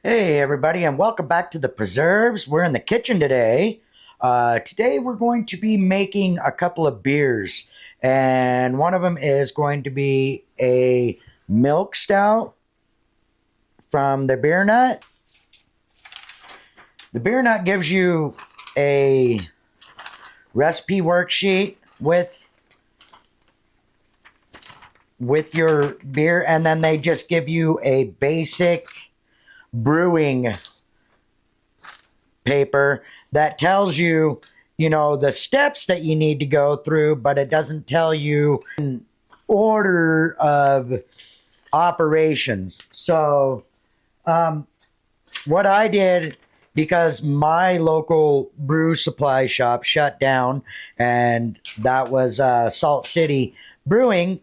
Hey everybody, and welcome back to the Preserves. We're in the kitchen today. Today we're going to be making a couple of beers, and one of them is going to be a milk stout from the Beer Nut. The Beer Nut gives you a recipe worksheet with your beer, and then they just give you a basic brewing paper that tells you, the steps that you need to go through, but it doesn't tell you an order of operations. So, what I did, because my local brew supply shop shut down, and that was Salt City Brewing,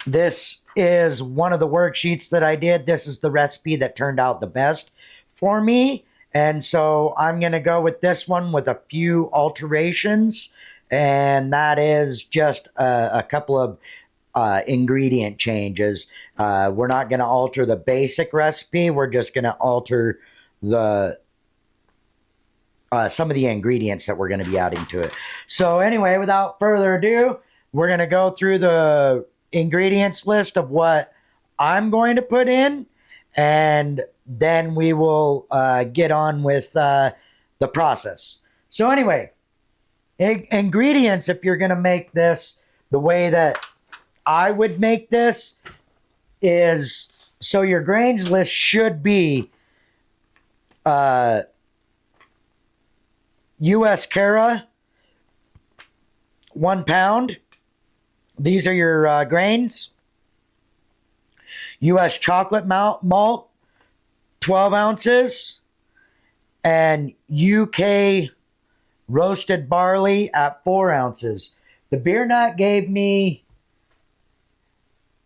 this is one of the worksheets that I did. This is the recipe that turned out the best for me. And so I'm going to go with this one with a few alterations. And that is just a couple of ingredient changes. We're not going to alter the basic recipe. We're just going to alter the some of the ingredients that we're going to be adding to it. So anyway, without further ado, we're going to go through the ingredients list of what I'm going to put in, and then we will get on with the process. So anyway, ingredients, if you're going to make this the way that I would make this, is, so your grains list should be U.S. Cara, 1 pound. These are your grains. U.S. chocolate malt, 12 ounces. And UK roasted barley at 4 ounces. The Beer Nut gave me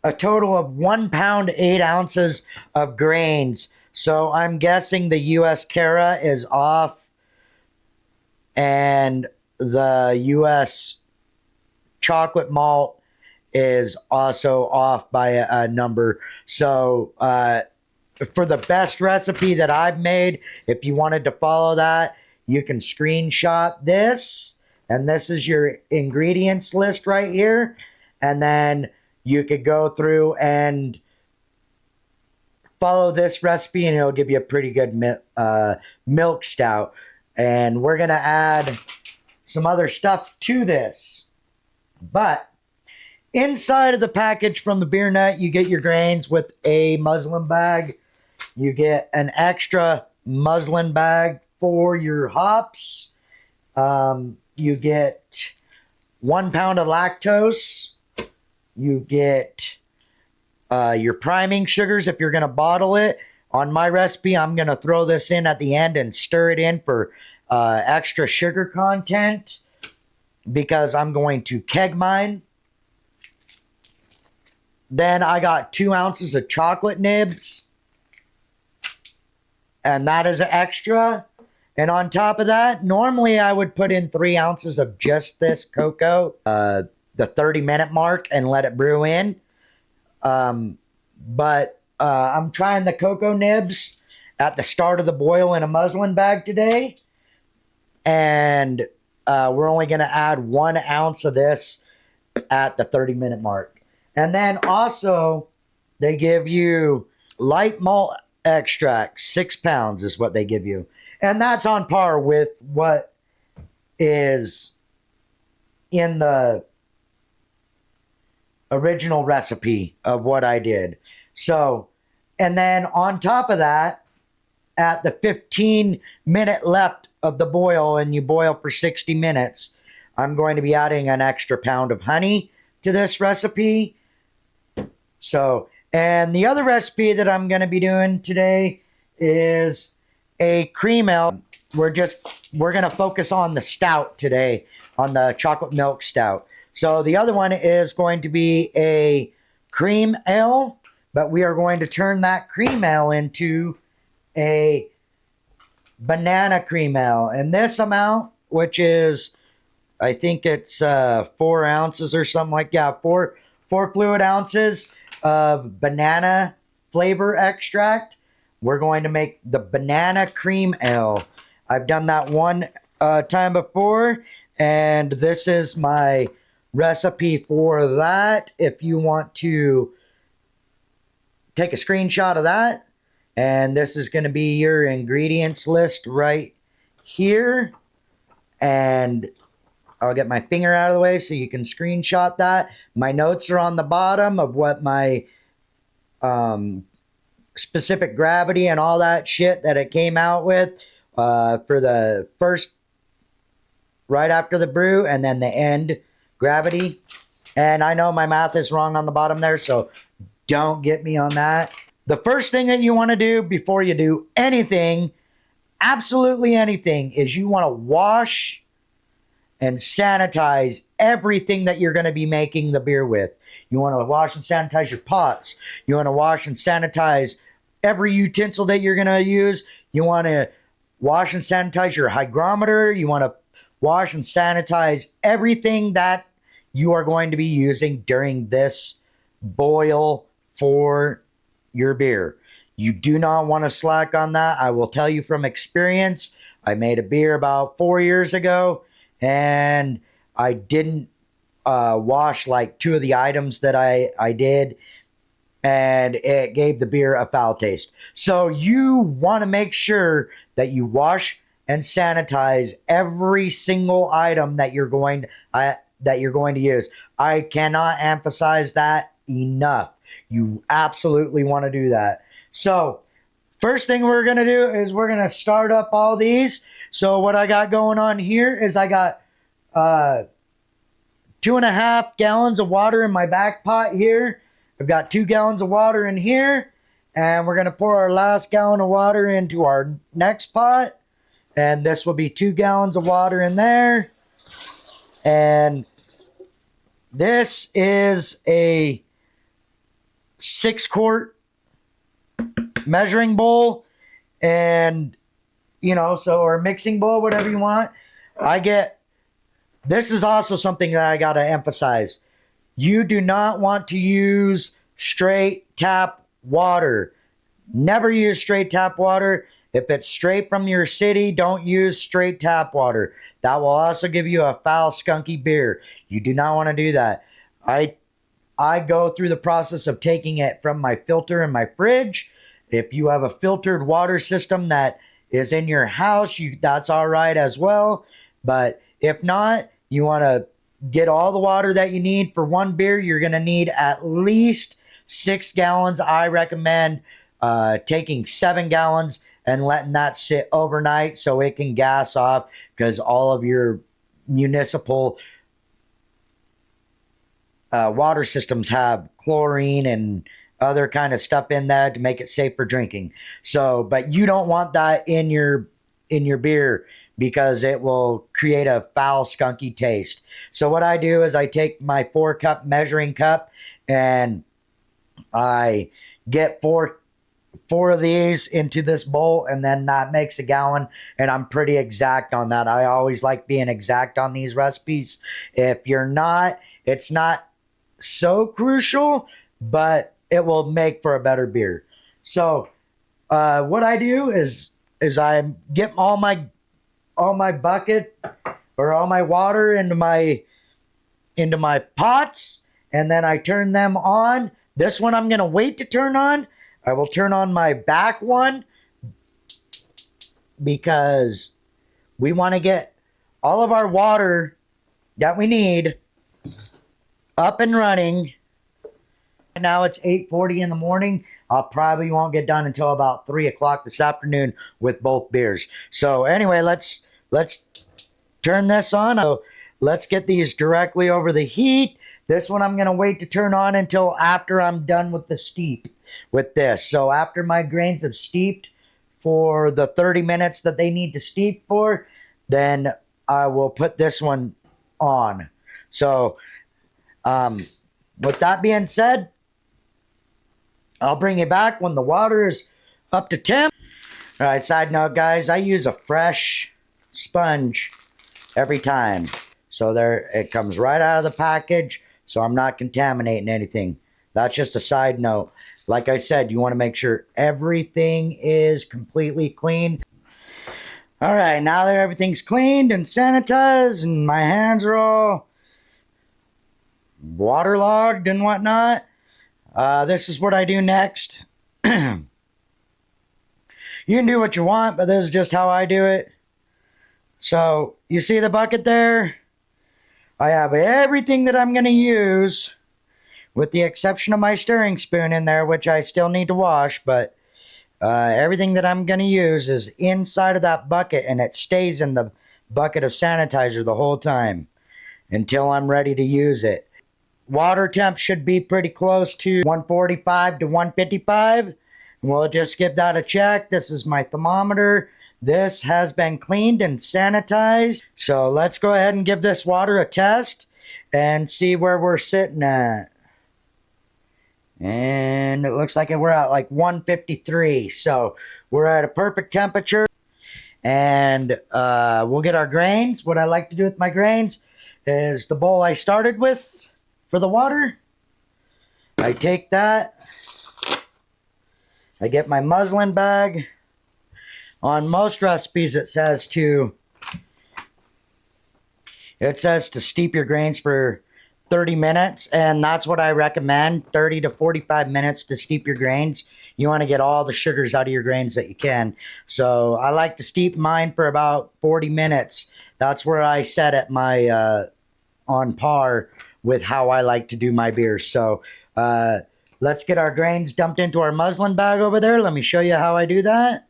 a total of 1 pound, 8 ounces of grains. So I'm guessing the U.S. Cara is off, and the U.S. chocolate malt is also off by a number. So for the best recipe that I've made, if you wanted to follow that, you can screenshot this, and this is your ingredients list right here. And then you could go through and follow this recipe, and it'll give you a pretty good milk stout. And we're going to add some other stuff to this. But inside of the package from the Beer Nut, you get your grains with a muslin bag. You get an extra muslin bag for your hops. You get 1 pound of lactose. You get your priming sugars if you're going to bottle it. On my recipe, I'm going to throw this in at the end and stir it in for extra sugar content, because I'm going to keg mine. Then I got 2 ounces of chocolate nibs, and that is extra. And on top of that, normally I would put in 3 ounces of just this cocoa, the 30-minute mark, and let it brew in. But I'm trying the cocoa nibs at the start of the boil in a muslin bag today. And we're only going to add 1 ounce of this at the 30-minute mark. And then also, they give you light malt extract, 6 pounds is what they give you. And that's on par with what is in the original recipe of what I did. So, and then on top of that, at the 15-minute left of the boil, and you boil for 60 minutes, I'm going to be adding an extra pound of honey to this recipe. So, and the other recipe that I'm going to be doing today is a cream ale. We're going to focus on the stout today, on the chocolate milk stout. So the other one is going to be a cream ale, but we are going to turn that cream ale into a banana cream ale. And this amount, which is, I think it's 4 ounces or something like that, four fluid ounces of banana flavor extract, we're going to make the banana cream ale. I've done that one time before, and this is my recipe for that. If you want to take a screenshot of that, and this is going to be your ingredients list right here, and I'll get my finger out of the way so you can screenshot that. My notes are on the bottom of what my specific gravity and all that shit that it came out with for the first, right after the brew, and then the end gravity. And I know my math is wrong on the bottom there, so don't get me on that. The first thing that you want to do before you do anything, absolutely anything, is you want to wash and sanitize everything that you're going to be making the beer with. You want to wash and sanitize your pots. You want to wash and sanitize every utensil that you're going to use. You want to wash and sanitize your hygrometer. You want to wash and sanitize everything that you are going to be using during this boil for your beer. You do not want to slack on that. I will tell you from experience. I made a beer about 4 years ago, and I didn't wash like 2 of the items that I did, and it gave the beer a foul taste. So you want to make sure that you wash and sanitize every single item that you're going to use. I cannot emphasize that enough. You absolutely want to do that. So first thing we're going to do is we're going to start up all these. So what I got going on here is I got 2.5 gallons of water in my back pot here. I've got 2 gallons of water in here, and we're going to pour our last gallon of water into our next pot, and this will be 2 gallons of water in there. And this is a 6-quart measuring bowl, and or a mixing bowl, whatever you want. This is also something that I got to emphasize. You do not want to use straight tap water. Never use straight tap water. If it's straight from your city, don't use straight tap water. That will also give you a foul, skunky beer. You do not want to do that. I go through the process of taking it from my filter in my fridge. If you have a filtered water system that is in your house, that's all right as well. But if not, you want to get all the water that you need for one beer. You're going to need at least 6 gallons. I recommend taking 7 gallons and letting that sit overnight so it can gas off, because all of your municipal water systems have chlorine and other kind of stuff in there to make it safe for drinking. So, but you don't want that in your beer, because it will create a foul, skunky taste. So what I do is I take my 4-cup measuring cup, and I get four of these into this bowl, and then that makes a gallon, and I'm pretty exact on that. I always like being exact on these recipes. If you're not, it's not so crucial, but it will make for a better beer. So what I do is I get all my bucket or all my water into my pots, and then I turn them on. This one I'm going to wait to turn on. I will turn on my back one because we want to get all of our water that we need up and running. Now it's 8:40 in the morning. I probably won't get done until about 3 o'clock this afternoon with both beers. So anyway, let's turn this on. So let's get these directly over the heat. This one I'm going to wait to turn on until after I'm done with the steep with this. So after my grains have steeped for the 30 minutes that they need to steep for, then I will put this one on. So with that being said, I'll bring you back when the water is up to temp. All right, side note, guys, I use a fresh sponge every time. So there, it comes right out of the package, so I'm not contaminating anything. That's just a side note. Like I said, you want to make sure everything is completely clean. All right, now that everything's cleaned and sanitized and my hands are all waterlogged and whatnot, this is what I do next. You can do what you want, but this is just how I do it. So, you see the bucket there? I have everything that I'm going to use, with the exception of my stirring spoon in there, which I still need to wash, but everything that I'm going to use is inside of that bucket, and it stays in the bucket of sanitizer the whole time until I'm ready to use it. Water temp should be pretty close to 145 to 155. And we'll just give that a check. This is my thermometer. This has been cleaned and sanitized. So let's go ahead and give this water a test and see where we're sitting at. And it looks like we're at like 153. So we're at a perfect temperature. And we'll get our grains. What I like to do with my grains is the bowl I started with for the water. I take that. I get my muslin bag. On most recipes it says to steep your grains for 30 minutes, and that's what I recommend, 30 to 45 minutes to steep your grains. You want to get all the sugars out of your grains that you can. So I like to steep mine for about 40 minutes. That's where I set it my on par with how I like to do my beers. So let's get our grains dumped into our muslin bag over there. Let me show you how I do that.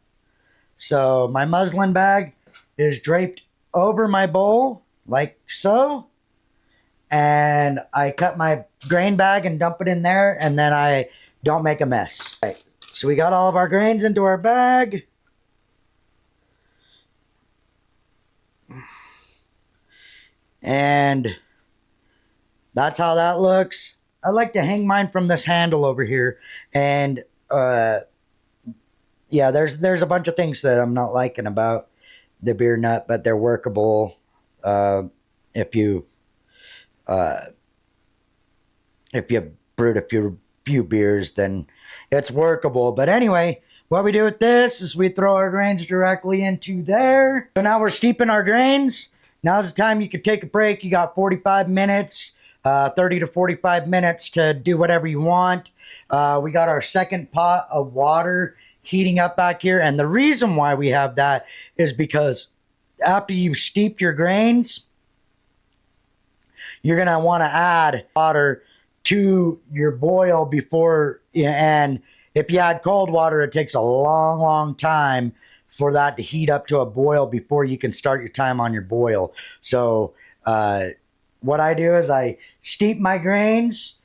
So my muslin bag is draped over my bowl like so. And I cut my grain bag and dump it in there, and then I don't make a mess. Right. So we got all of our grains into our bag. And that's how that looks. I like to hang mine from this handle over here. And yeah, there's a bunch of things that I'm not liking about the beer nut, but they're workable if you brewed a few beers, then it's workable. But anyway, what we do with this is we throw our grains directly into there. So now we're steeping our grains. Now's the time you can take a break. You got 45 minutes, 30 to 45 minutes to do whatever you want. We got our second pot of water heating up back here. And the reason why we have that is because after you steep your grains, you're going to want to add water to your boil before, and if you add cold water, it takes a long, long time for that to heat up to a boil before you can start your time on your boil. So what I do is I steep my grains,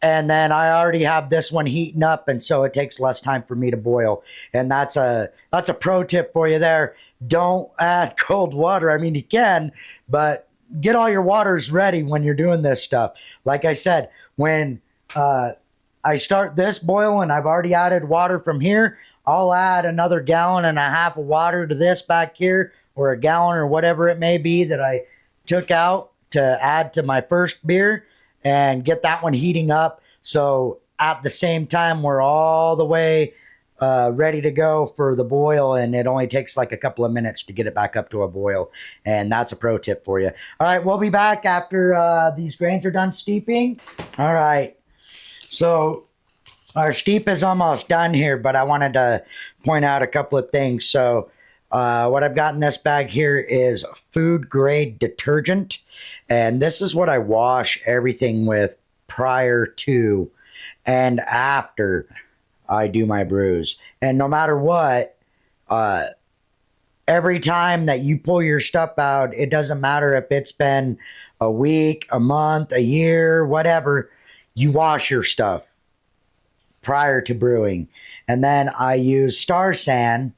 and then I already have this one heating up, and so it takes less time for me to boil. And that's a pro tip for you there. Don't add cold water. I mean, you can, but get all your waters ready when you're doing this stuff. Like I said, when I start this boil and I've already added water from here, I'll add another 1.5 gallons of water to this back here, or a gallon or whatever it may be that I took out to add to my first beer, and get that one heating up. So at the same time, we're all the way ready to go for the boil, and it only takes like a couple of minutes to get it back up to a boil. And that's a pro tip for you. All right, we'll be back after these grains are done steeping. All right, so our steep is almost done here, but I wanted to point out a couple of things. So what I've got in this bag here is food grade detergent, and this is what I wash everything with prior to and after I do my brews. And no matter what, every time that you pull your stuff out, it doesn't matter if it's been a week, a month, a year, whatever, you wash your stuff prior to brewing. And then I use Star San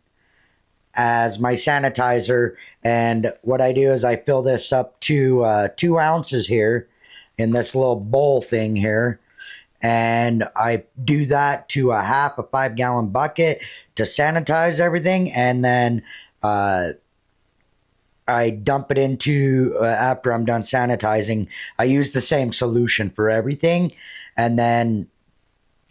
as my sanitizer, and what I do is I fill this up to 2 ounces here in this little bowl thing here. And I do that to a half a 5 gallon bucket to sanitize everything. And then I dump it into, after I'm done sanitizing, I use the same solution for everything. And then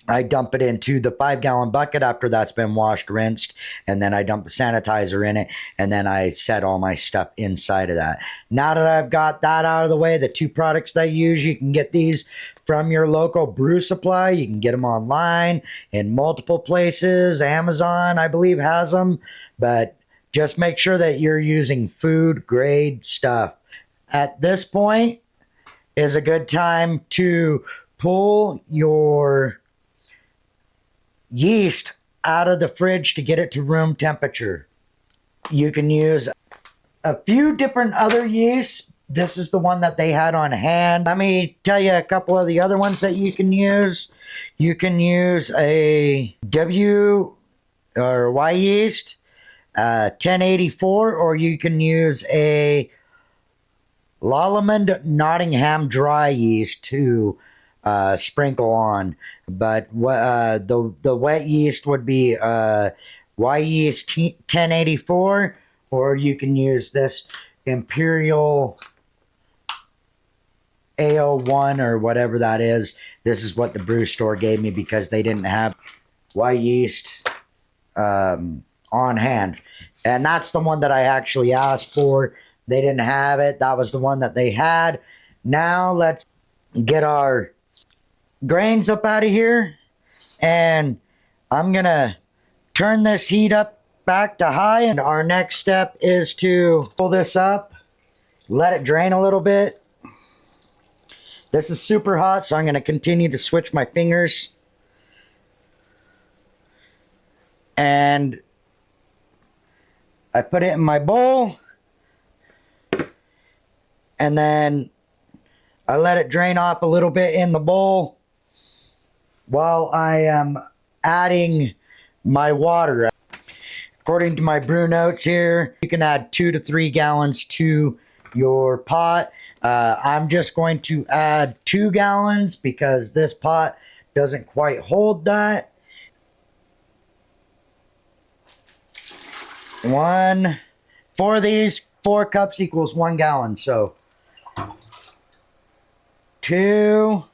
I dump it into the 5-gallon bucket after that's been washed, rinsed, and then I dump the sanitizer in it, and then I set all my stuff inside of that. Now that I've got that out of the way, the 2 products that I use, you can get these from your local brew supply. You can get them online in multiple places. Amazon, I believe, has them, but just make sure that you're using food grade stuff. At this point is a good time to pull your yeast out of the fridge to get it to room temperature. You can use a few different other yeasts. This is the one that they had on hand. Let me tell you a couple of the other ones that you can use. You can use a W or Y yeast, 1084, or you can use a Lallemand Nottingham dry yeast to sprinkle on. But the wet yeast would be Y yeast 1084, or you can use this Imperial AO1 or whatever that is. This is what the brew store gave me because they didn't have Y yeast on hand. And that's the one that I actually asked for. They didn't have it. That was the one that they had. Now let's get our grains up out of here. And I'm going to turn this heat up back to high. And our next step is to pull this up, let it drain a little bit. This is super hot, so I'm going to continue to switch my fingers. And I put it in my bowl. And then I let it drain off a little bit in the bowl while I am adding my water. According to my brew notes here, you can add 2 to 3 gallons to your pot. I'm just going to add 2 gallons because this pot doesn't quite hold that. 4 of these, 4 cups equals 1 gallon. So 2,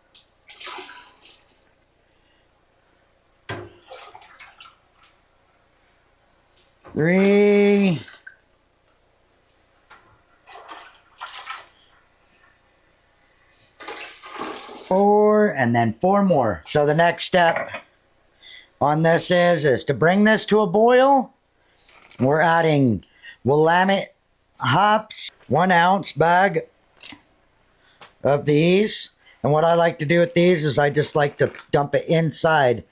3, 4, and then 4 more. So the next step on this is to bring this to a boil. We're adding Willamette hops, 1 ounce bag of these. And what I like to do with these is I just like to dump it inside.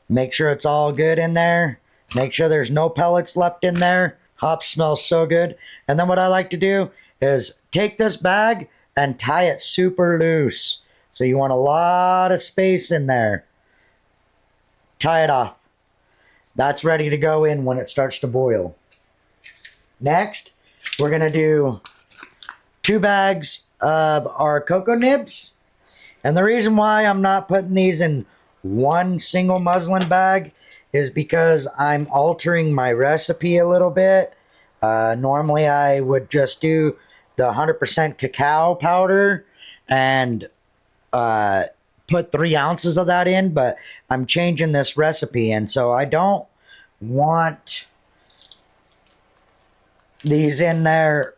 Make sure it's all good in there. Make sure there's no pellets left in there. Hops smell so good. And then what I like to do is take this bag and tie it super loose. So you want a lot of space in there. Tie it off. That's ready to go in when it starts to boil. Next, we're going to do 2 bags of our cocoa nibs. And the reason why I'm not putting these in one single muslin bag is because I'm altering my recipe a little bit. Normally I would just do the 100% cacao powder and put 3 ounces of that in, but I'm changing this recipe, and so I don't want these in there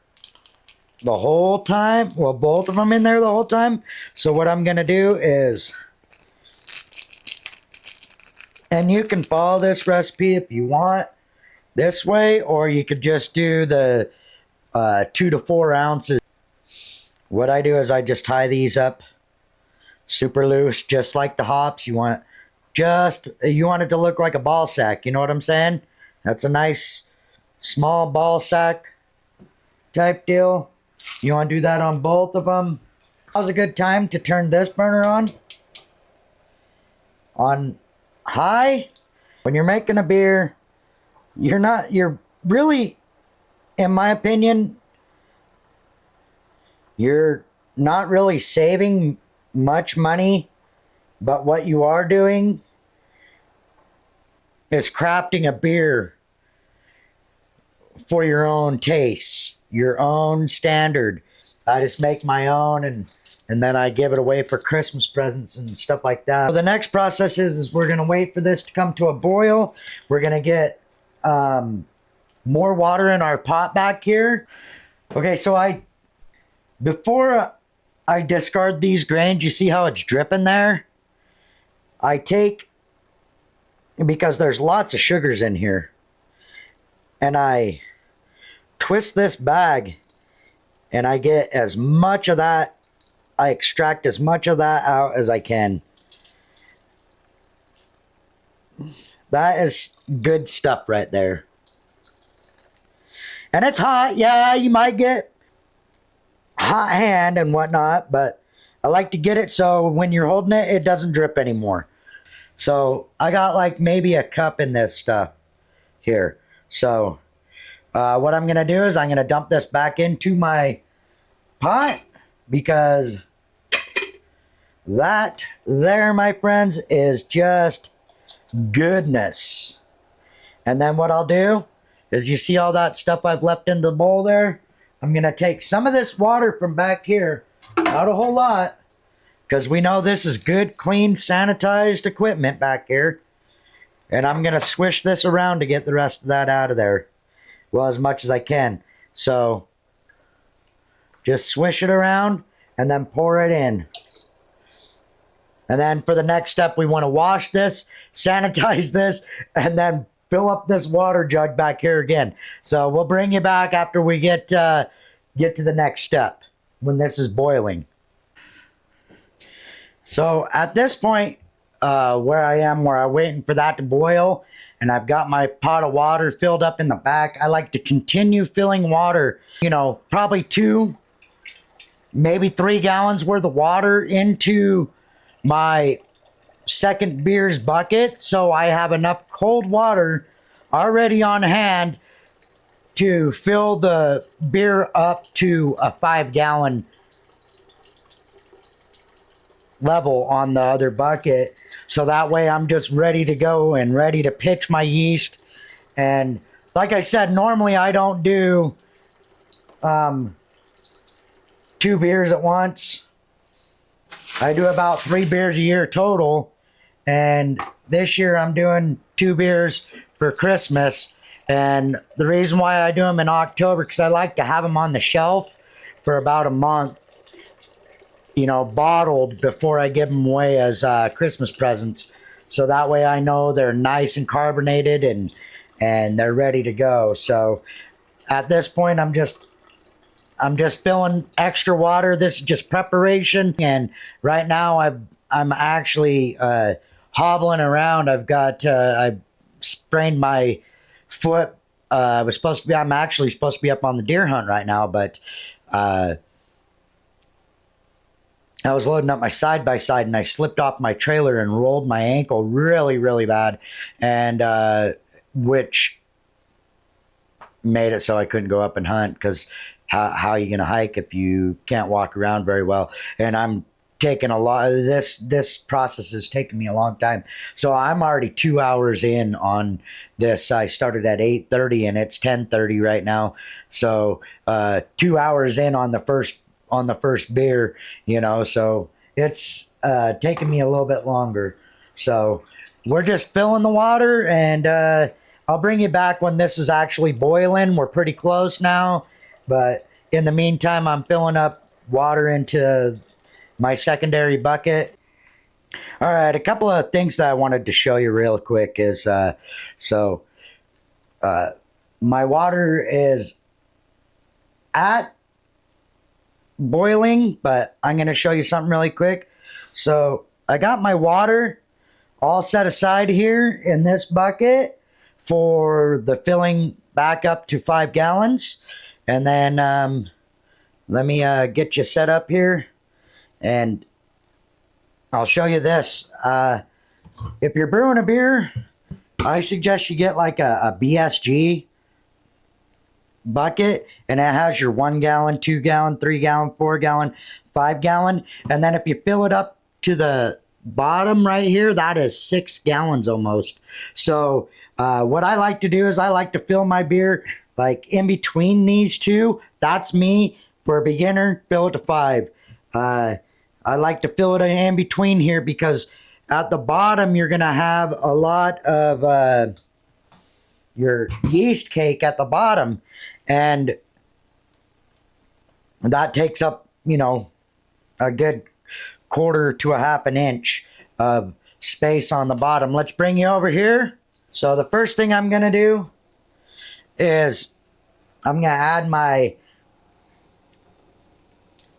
the whole time. Well, both of them in there the whole time. So what I'm going to do is, and you can follow this recipe if you want this way, or you could just do the 2 to 4 ounces. What I do is I just tie these up super loose, just like the hops. You want it to look like a ball sack. You know what I'm saying? That's a nice small ball sack type deal. You want to do that on both of them. Now's a good time to turn this burner on high. When you're making a beer, you're really, in my opinion, you're not really saving much money, but what you are doing is crafting a beer for your own tastes, your own standard. I just make my own, and and then I give it away for Christmas presents and stuff like that. So the next process is we're gonna wait for this to come to a boil. We're gonna get more water in our pot back here. Okay, so before I discard these grains, you see how it's dripping there? I take, because there's lots of sugars in here, and I twist this bag and I get as much of that, I extract as much of that out as I can. That is good stuff right there. And it's hot. Yeah, you might get hot hand and whatnot, but I like to get it so when you're holding it, it doesn't drip anymore. So I got like maybe a cup in this stuff here. So what I'm going to do is I'm going to dump this back into my pot, because that there, my friends, is just goodness. And then what I'll do is, you see all that stuff I've left in the bowl there? I'm going to take some of this water from back here, not a whole lot, because we know this is good, clean, sanitized equipment back here. And I'm going to swish this around to get the rest of that out of there. Well, as much as I can. So, just swish it around and then pour it in. And then for the next step, we want to wash this, sanitize this, and then fill up this water jug back here again. So we'll bring you back after we get to the next step, when this is boiling. So at this point, where I'm waiting for that to boil, and I've got my pot of water filled up in the back. I like to continue filling water, probably 2, maybe 3 gallons worth of water into my second beer's bucket, so I have enough cold water already on hand to fill the beer up to a 5-gallon level on the other bucket. So that way I'm just ready to go and ready to pitch my yeast. And like I said, normally I don't do 2 beers at once. I do about 3 beers a year total. And this year I'm doing 2 beers for Christmas. And the reason why I do them in October, because I like to have them on the shelf for about a month, bottled before I give them away as Christmas presents. So that way I know they're nice and carbonated and they're ready to go. So at this point, I'm just filling extra water. This is just preparation. And right now I'm actually hobbling around. I sprained my foot. I'm actually supposed to be up on the deer hunt right now, but I was loading up my side-by-side and I slipped off my trailer and rolled my ankle really, really bad, and which made it so I couldn't go up and hunt, because how are you going to hike if you can't walk around very well? And I'm taking a lot of this process is taking me a long time. So I'm already 2 hours in on this. I started at 8:30 and it's 10:30 right now. So 2 hours in on the first beer, so it's taking me a little bit longer. So we're just filling the water, and I'll bring you back when this is actually boiling. We're pretty close now, but in the meantime, I'm filling up water into my secondary bucket. All right, a couple of things that I wanted to show you real quick is, my water is at boiling, but I'm going to show you something really quick. So I got my water all set aside here in this bucket for the filling back up to 5 gallons. And then let me get you set up here, and I'll show you this. If you're brewing a beer, I suggest you get like a BSG bucket, and it has your 1 gallon, 2 gallon, 3 gallon, 4 gallon, 5 gallon. And then if you fill it up to the bottom right here, that is 6 gallons almost. So what I like to do is I like to fill my beer like in between these two. That's me. For a beginner, fill it to 5. I like to fill it in between here because at the bottom you're going to have a lot of your yeast cake at the bottom, and that takes up, you know, a good quarter to a half an inch of space on the bottom. Let's bring you over here. So the first thing I'm going to do is I'm going to add my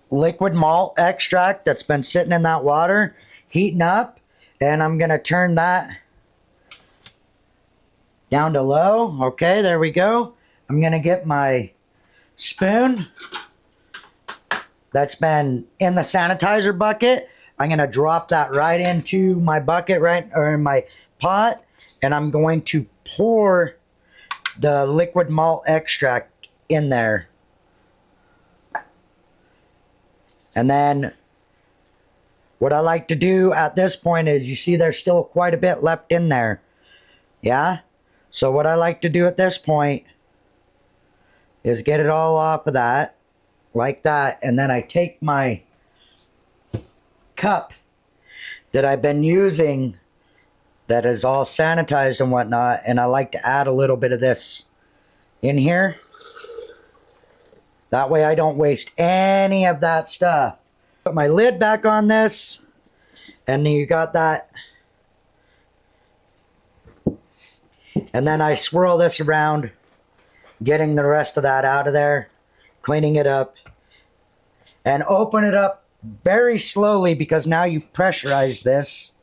liquid malt extract that's been sitting in that water, heating up, and I'm going to turn that down to low. Okay, there we go. I'm going to get my spoon that's been in the sanitizer bucket. I'm going to drop that right into my bucket, or in my pot, and I'm going to pour the liquid malt extract in there. And then what I like to do at this point is, you see there's still quite a bit left in there. Yeah? So what I like to do at this point is get it all off of that, like that, and then I take my cup that I've been using that is all sanitized and whatnot, and I like to add a little bit of this in here. That way I don't waste any of that stuff. Put my lid back on this, and you got that. And then I swirl this around, getting the rest of that out of there, cleaning it up, and open it up very slowly, because now you pressurize this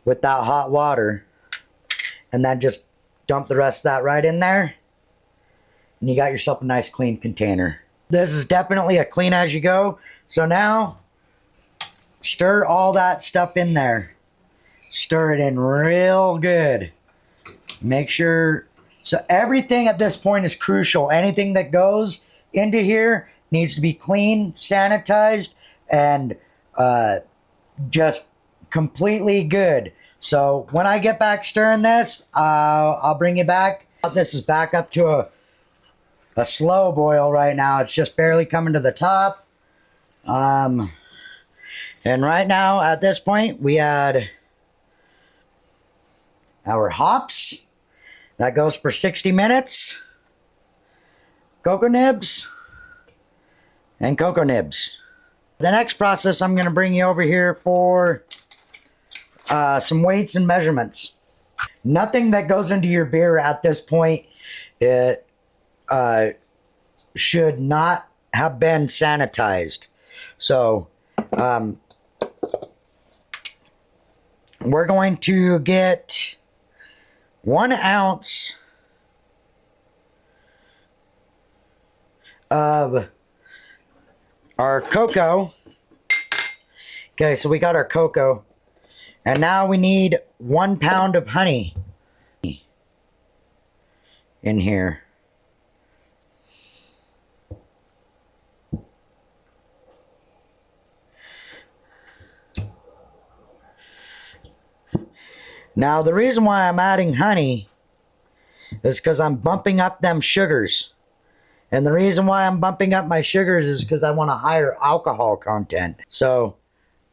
with that hot water, and then just dump the rest of that right in there, and you got yourself a nice clean container. This is definitely a clean as you go. So now stir all that stuff in there. Stir it in real good. Make sure, so everything at this point is crucial. Anything that goes into here needs to be clean, sanitized, and just completely good. So when I get back stirring this, I'll bring you back. This is back up to a slow boil right now. It's just barely coming to the top. And right now at this point we add our hops. That goes for 60 minutes. Cocoa nibs and cocoa nibs. The next process, I'm going to bring you over here for some weights and measurements. Nothing that goes into your beer at this point, it should not have been sanitized. So we're going to get 1 ounce of our cocoa. Okay, so we got our cocoa. And now we need 1 pound of honey in here. Now, the reason why I'm adding honey is because I'm bumping up them sugars. And the reason why I'm bumping up my sugars is because I want a higher alcohol content. So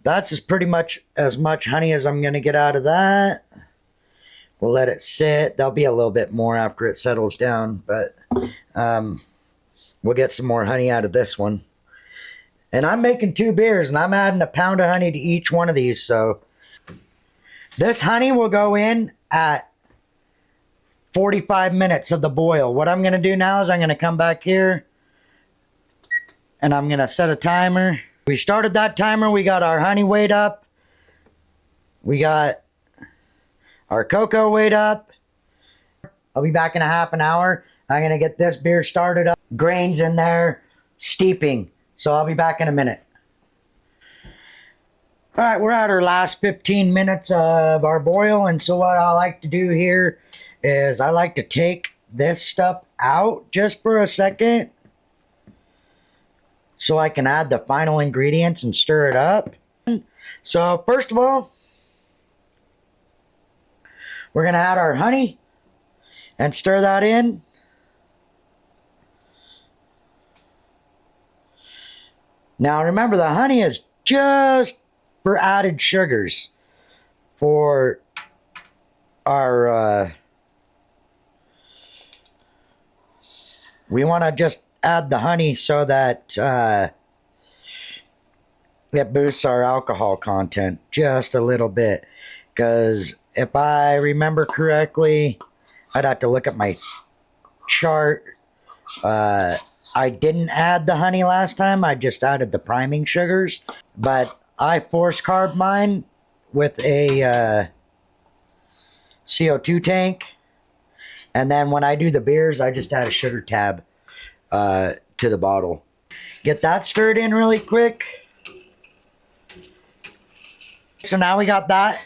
that's pretty much as much honey as I'm going to get out of that. We'll let it sit. There'll be a little bit more after it settles down, but we'll get some more honey out of this one. And I'm making 2 beers, and I'm adding 1 pound of honey to each one of these. So this honey will go in at 45 minutes of the boil. What I'm going to do now is I'm going to come back here and I'm going to set a timer. We started that timer. We got our honey weighed up. We got our cocoa weighed up. I'll be back in a half an hour. I'm going to get this beer started up. Grains in there, steeping. So I'll be back in a minute. All right, we're at our last 15 minutes of our boil, and so what I like to do here is I like to take this stuff out just for a second so I can add the final ingredients and stir it up. So first of all, we're going to add our honey and stir that in. Now remember, the honey is just for added sugars for our we want to just add the honey so that it boosts our alcohol content just a little bit, because if I remember correctly, I'd have to look at my chart. I didn't add the honey last time. I just added the priming sugars, but I force carb mine with a CO2 tank, and then when I do the beers, I just add a sugar tab to the bottle. Get that stirred in really quick. So now we got that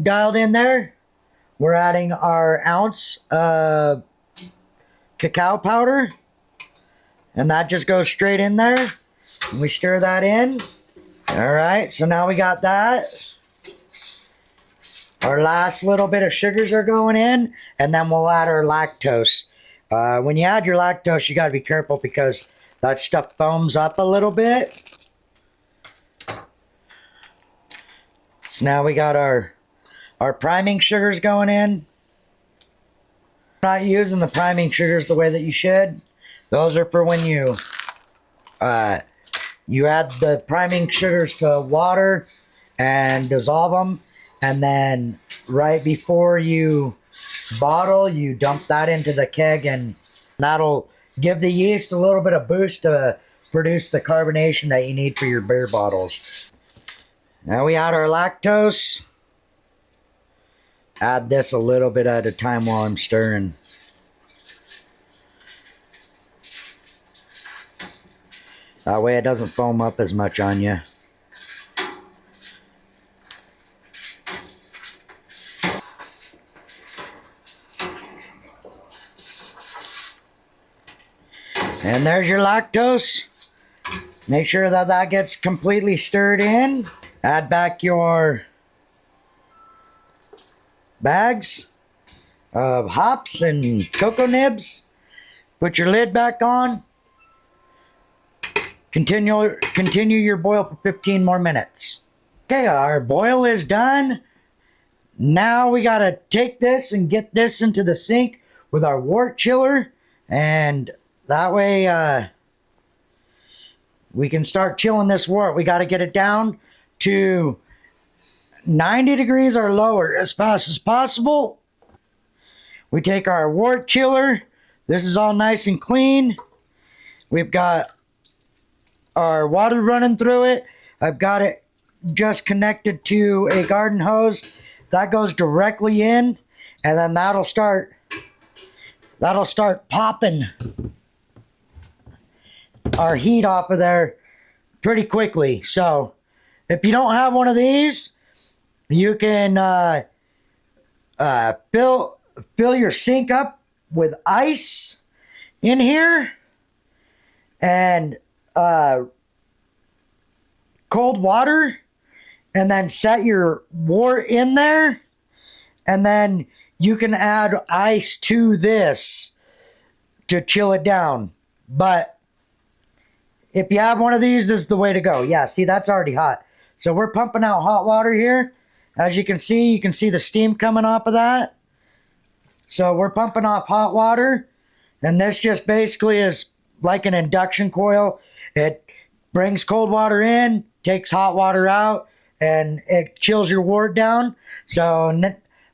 dialed in there. We're adding our ounce of cacao powder, and that just goes straight in there. And we stir that in. All right, so now we got that. Our last little bit of sugars are going in, and then we'll add our lactose. When you add your lactose, you got to be careful because that stuff foams up a little bit. So now we got our priming sugars going in. Not using the priming sugars the way that you should. Those are for when you add the priming sugars to water and dissolve them, and then right before you bottle, you dump that into the keg, and that'll give the yeast a little bit of boost to produce the carbonation that you need for your beer bottles. Now we add our lactose. Add this a little bit at a time while I'm stirring. That way it doesn't foam up as much on you. And there's your lactose. Make sure that that gets completely stirred in. Add back your bags of hops and cocoa nibs. Put your lid back on. Continue your boil for 15 more minutes. Okay, our boil is done. Now we gotta take this and get this into the sink with our wort chiller, and that way we can start chilling this wort. We gotta get it down to 90 degrees or lower as fast as possible. We take our wort chiller. This is all nice and clean. We've got our water running through it. I've got it just connected to a garden hose. That goes directly in, and then that'll start popping our heat off of there pretty quickly. So if you don't have one of these, you can fill your sink up with ice in here and cold water, and then set your wort in there, and then you can add ice to this to chill it down. But if you have one of these, this is the way to go. Yeah, see, that's already hot. So we're pumping out hot water here. As you can see the steam coming off of that. So we're pumping off hot water, and this just basically is like an induction coil. It brings cold water in, takes hot water out, and it chills your wort down. So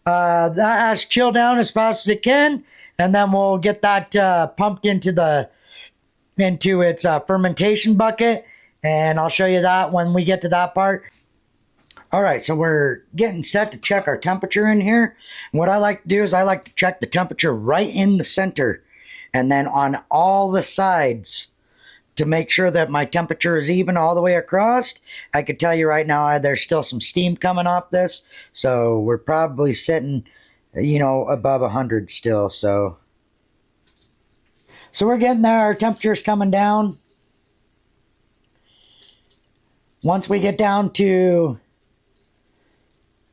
that has to chill down as fast as it can, and then we'll get that pumped into its fermentation bucket, and I'll show you that when we get to that part. All right, so we're getting set to check our temperature in here. What I like to do is I like to check the temperature right in the center, and then on all the sides to make sure that my temperature is even all the way across. I could tell you right now there's still some steam coming off this, so we're probably sitting, above 100 still. So we're getting there. Our temperature's coming down. Once we get down to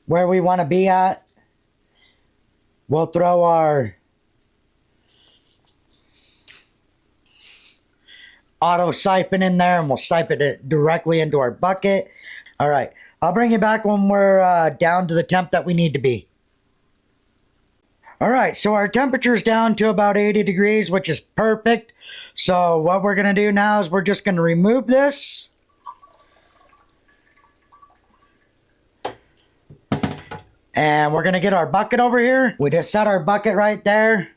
where we want to be at, we'll throw our auto siphon in there, and we'll siphon it directly into our bucket. All right, I'll bring you back when we're down to the temp that we need to be. All right, so our temperature's down to about 80 degrees, which is perfect. So what we're gonna do now is we're just gonna remove this. And we're gonna get our bucket over here. We just set our bucket right there.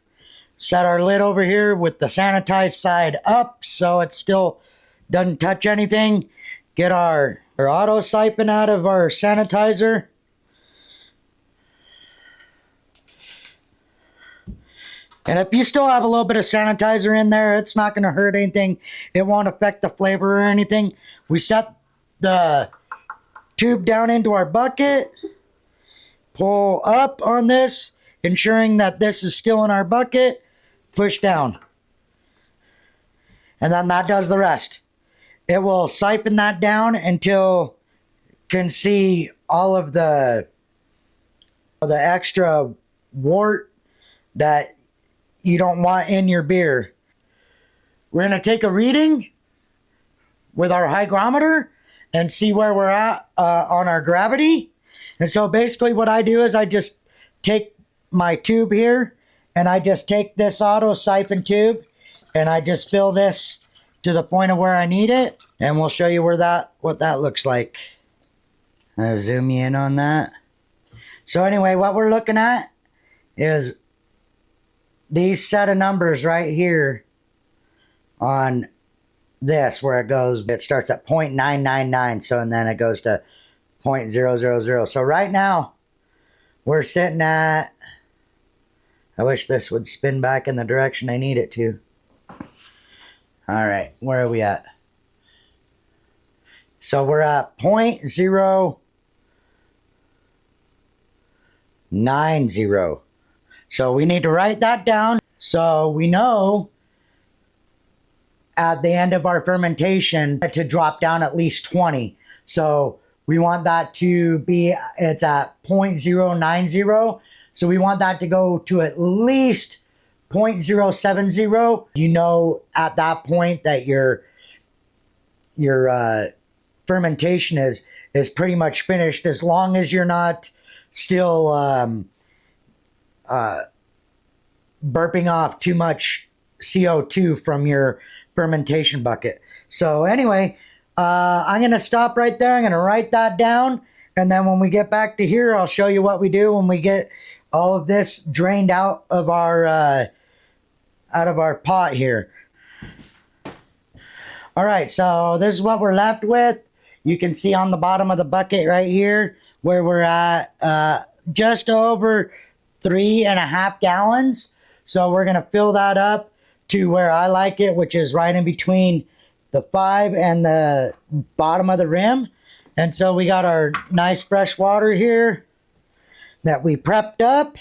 Set our lid over here with the sanitized side up so it still doesn't touch anything. Get our auto siphon out of our sanitizer. And if you still have a little bit of sanitizer in there, it's not going to hurt anything. It won't affect the flavor or anything. We set the tube down into our bucket. Pull up on this, ensuring that this is still in our bucket. Push down. And then that does the rest. It will siphon that down until you can see all of the extra wort that you don't want in your beer. We're going to take a reading with our hygrometer and see where we're at on our gravity. And so basically what I do is I just take my tube here and I just take this auto siphon tube and I just fill this to the point of where I need it. And we'll show you what that looks like. I'll zoom you in on that. So anyway, what we're looking at is these set of numbers right here on this, where it goes, it starts at 0.999, so and then it goes to 0.000. So right now we're sitting at, I wish this would spin back in the direction I need it to. All right, where are we at? So we're at 0.090. So we need to write that down so we know at the end of our fermentation to drop down at least 20. So we want that to be, it's at 0.090. So we want that to go to at least 0.070. You know at that point that your fermentation is pretty much finished, as long as you're not still burping off too much CO2 from your fermentation bucket. So anyway, I'm going to stop right there. I'm going to write that down. And then when we get back to here, I'll show you what we do when we get all of this drained out of our pot here. All right, so this is what we're left with. You can see on the bottom of the bucket right here where we're at just over 3.5 gallons. So we're going to fill that up to where I like it, which is right in between the 5 and the bottom of the rim. And so we got our nice fresh water here that we prepped up.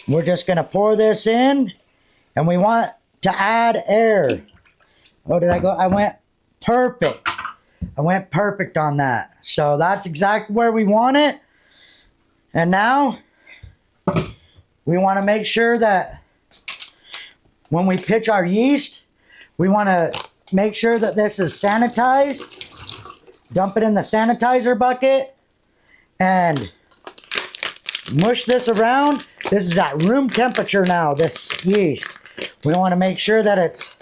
We're just going to pour this in, and we want to add air. Oh, did I go? I went perfect. I went perfect on that. So that's exactly where we want it. And now we want to make sure that when we pitch our yeast, we want to make sure that this is sanitized. Dump it in the sanitizer bucket and mush this around. This is at room temperature now, this yeast. We want to make sure that it's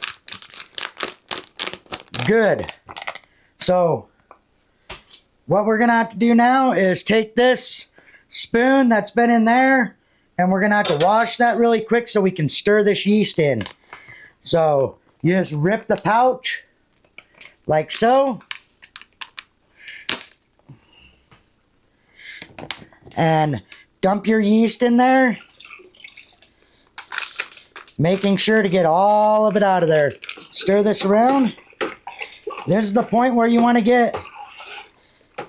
good. So what we're going to have to do now is take this spoon that's been in there, and we're going to have to wash that really quick so we can stir this yeast in. So you just rip the pouch like so. And dump your yeast in there, making sure to get all of it out of there. Stir this around. This is the point where you want to get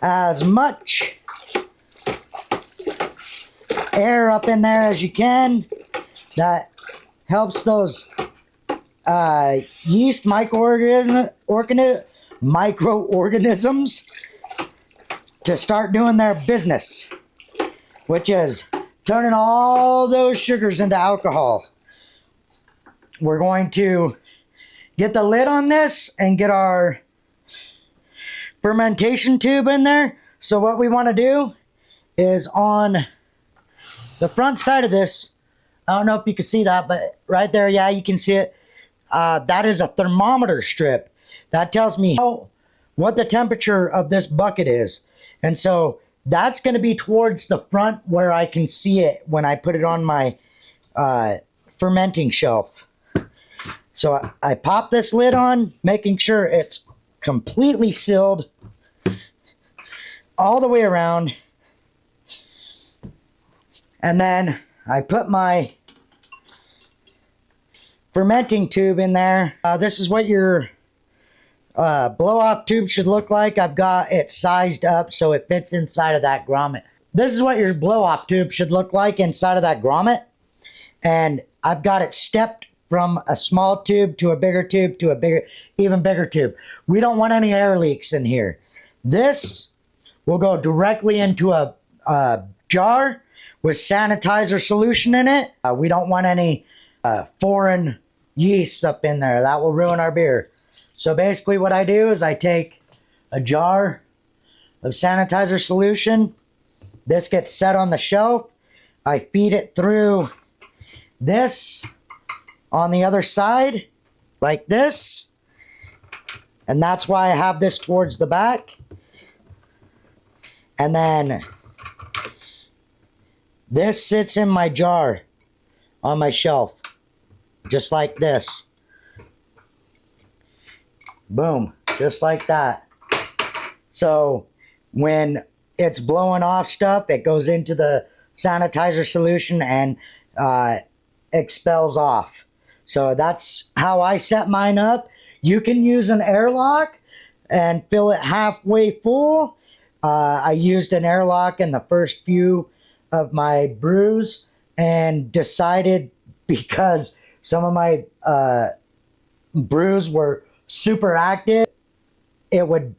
as much air up in there as you can. That helps those yeast microorganisms to start doing their business, which is turning all those sugars into alcohol. We're going to get the lid on this and get our fermentation tube in there. So what we want to do is on the front side of this, I don't know if you can see that, but right there, yeah, you can see it. That is a thermometer strip. That tells me what the temperature of this bucket is. And so that's going to be towards the front where I can see it when I put it on my fermenting shelf. So I pop this lid on, making sure it's completely sealed all the way around. And then I put my fermenting tube in there. This is what your blow-off tube should look like. I've got it sized up so it fits inside of that grommet. This is what your blow-off tube should look like inside of that grommet. And I've got it stepped from a small tube to a bigger tube to a bigger, even bigger tube. We don't want any air leaks in here. This will go directly into a jar with sanitizer solution in it. We don't want any foreign yeast up in there. That will ruin our beer. So basically what I do is I take a jar of sanitizer solution. This gets set on the shelf. I feed it through this on the other side, like this. And that's why I have this towards the back. And then this sits in my jar on my shelf, just like this. Boom, just like that. So when it's blowing off stuff, it goes into the sanitizer solution and expels off. So that's how I set mine up. You can use an airlock and fill it halfway full. I used an airlock in the first few of my brews and decided, because some of my brews were super active, it would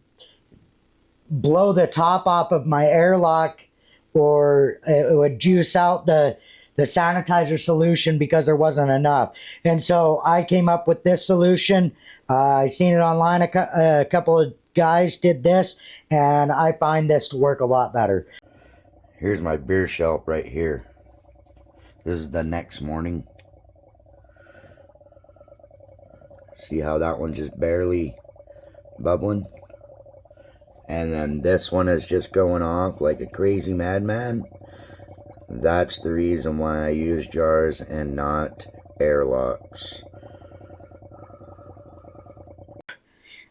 blow the top off of my airlock, or it would juice out the sanitizer solution because there wasn't enough. And so I came up with this solution. I seen it online. A couple of guys did this, and I find this to work a lot better. Here's my beer shelf right here. This is the next morning. See how that one's just barely bubbling? And then this one is just going off like a crazy madman. That's the reason why I use jars and not airlocks.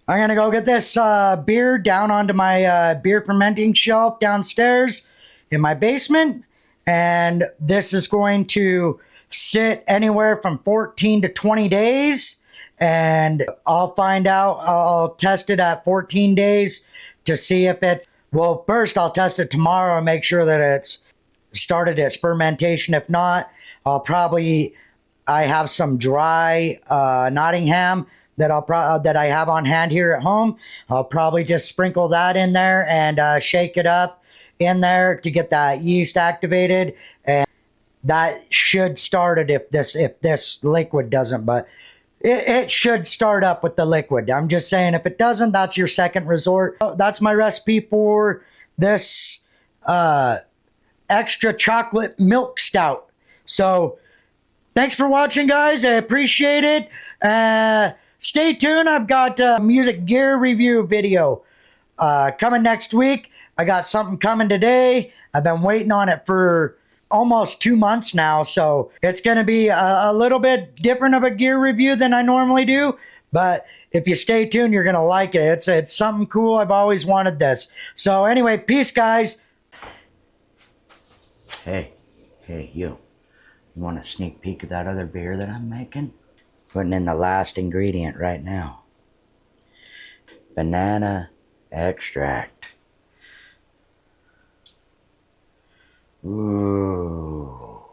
I'm gonna go get this beer down onto my beer fermenting shelf downstairs in my basement. And this is going to sit anywhere from 14 to 20 days. And I'll find out, I'll test it at 14 days to see if it's, well, first I'll test it tomorrow and make sure that it's started its fermentation. If not, I have some dry Nottingham that I have on hand here at home. I'll probably just sprinkle that in there and shake it up in there to get that yeast activated, and that should start it if this liquid doesn't, but it should start up with the liquid. I'm just saying, if it doesn't, that's your second resort. That's my recipe for this extra chocolate milk stout. So thanks for watching, guys. I appreciate it. Stay tuned. I've got a music gear review video coming next week. I got something coming today. I've been waiting on it for almost 2 months now, so it's going to be a little bit different of a gear review than I normally do, but if you stay tuned, you're going to like it. It's something cool. I've always wanted this. So anyway, peace, guys. Hey, you want a sneak peek of that other beer that I'm making? Putting in the last ingredient right now. Banana extract. Ooh.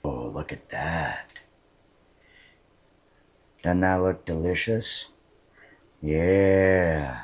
Oh, look at that. Doesn't that look delicious? Yeah.